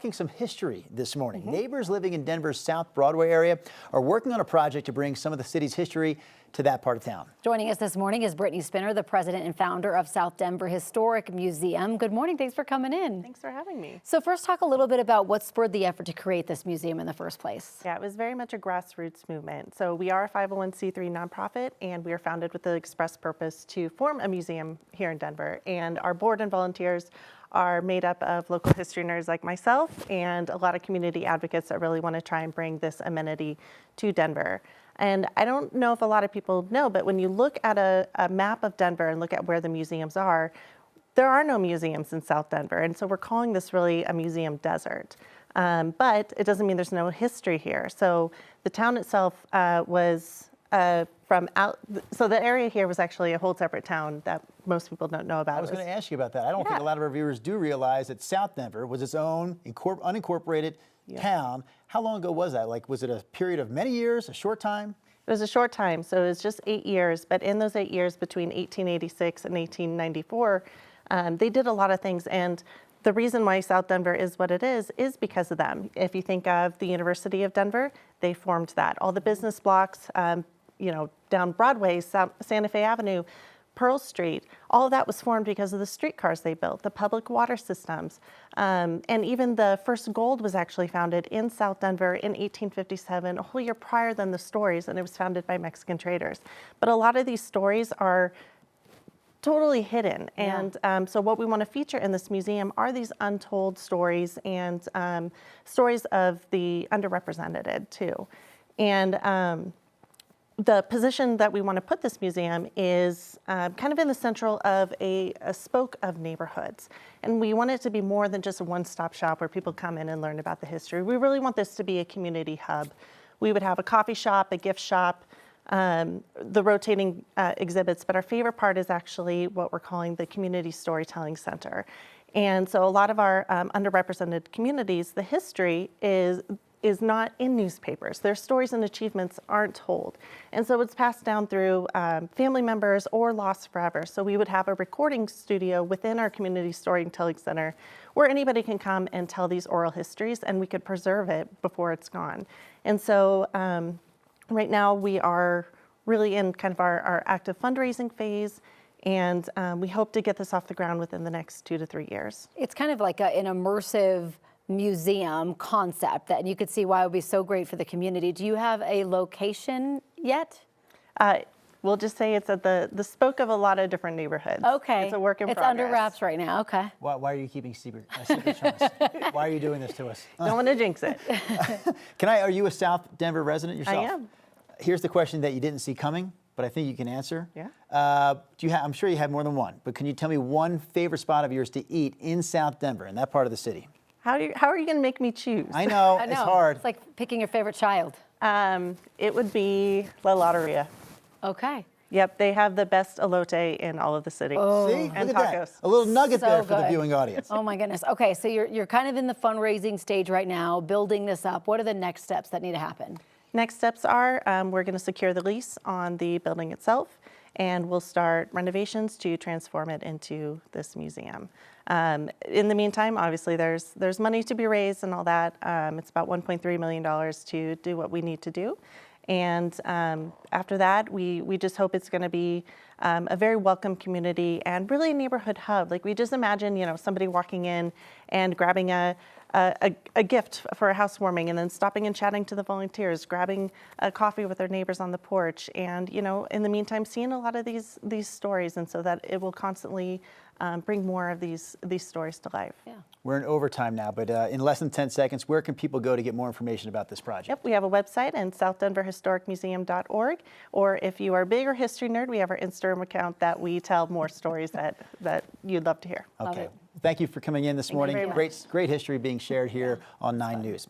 Some history this morning. Neighbors living in Denver's South Broadway area are working on a project to bring some of the city's history to that part of town. Joining us this morning is Brittany Spinner, the president and founder of South Denver Historic Museum. Good morning. Thanks for coming in. Thanks for having me. So first, talk a little bit about what spurred the effort to create this museum in the first place. Yeah, it was very much a grassroots movement. So we are a 501c3 nonprofit, and we are founded with the express purpose to form a museum here in Denver. And our board and volunteers are made up of local history nerds like myself and a lot of community advocates that really want to try and bring this amenity to Denver. And I don't know if a lot of people know, but when you look at a map of Denver and look at where the museums are, there are no museums in South Denver. And so we're calling this really a museum desert. But it doesn't mean there's no history here. So the town itself so the area here was actually a whole separate town that most people don't know about. I was going to ask you about that. I don't think a lot of our viewers do realize that South Denver was its own unincorporated town. How long ago was that? Like, was it a period of many years, a short time? It was a short time, so it was just 8 years. But in those 8 years between 1886 and 1894, they did a lot of things. And the reason why South Denver is what it is because of them. If you think of the University of Denver, they formed that. All the business blocks, down Broadway, Santa Fe Avenue, Pearl Street, all of that was formed because of the streetcars they built, the public water systems. And even the first gold was actually founded in South Denver in 1857, a whole year prior than the stories, and it was founded by Mexican traders. But a lot of these stories are totally hidden. And so what we want to feature in this museum are these untold stories and stories of the underrepresented too. And the position that we want to put this museum is kind of in the central of a spoke of neighborhoods. And we want it to be more than just a one-stop shop where people come in and learn about the history. We really want this to be a community hub. We would have a coffee shop, a gift shop, the rotating exhibits, but our favorite part is actually what we're calling the Community Storytelling Center. And so a lot of our underrepresented communities, the history is not in newspapers. Their stories and achievements aren't told. And so it's passed down through family members or lost forever. So we would have a recording studio within our Community Storytelling Center where anybody can come and tell these oral histories, and we could preserve it before it's gone. And so right now we are really in kind of our active fundraising phase, and we hope to get this off the ground within the next 2 to 3 years. It's kind of like an immersive museum concept that you could see why it would be so great for the community. Do you have a location yet? We'll just say it's at the spoke of a lot of different neighborhoods. Okay. It's a work in progress. It's under wraps right now. Okay. Why are you keeping secrets from us? Why are you doing this to us? Don't want to jinx it. Are you a South Denver resident yourself? I am. Here's the question that you didn't see coming, but I think you can answer. Yeah. I'm sure you have more than one, but can you tell me one favorite spot of yours to eat in South Denver, in that part of the city? How are you going to make me choose? I know, it's hard. It's like picking your favorite child. It would be La Lotteria. Okay. Yep, they have the best elote in all of the city. Oh. See, and look at tacos. that. A little nugget So there for the good. viewing audience. Oh my goodness. Okay, so you're kind of in the fundraising stage right now, building this up. What are the next steps that need to happen? Next steps are we're going to secure the lease on the building itself, and we'll start renovations to transform it into this museum. In the meantime, obviously, there's money to be raised and all that. It's about $1.3 million to do what we need to do. And after that, we just hope it's going to be a very welcome community and really a neighborhood hub. Like, we just imagine, somebody walking in and grabbing a gift for a housewarming and then stopping and chatting to the volunteers, grabbing a coffee with their neighbors on the porch, and in the meantime seeing a lot of these stories, and so that it will constantly bring more of these stories to life. Yeah. We're in overtime now, but in less than 10 seconds, where can people go to get more information about this project? Yep, we have a website in southdenverhistoricmuseum.org, or if you are a bigger history nerd, we have our Instagram account that we tell more stories that you'd love to hear. Okay. Thank you for coming in this morning. Thank you very much. Great history being shared here on 9 News.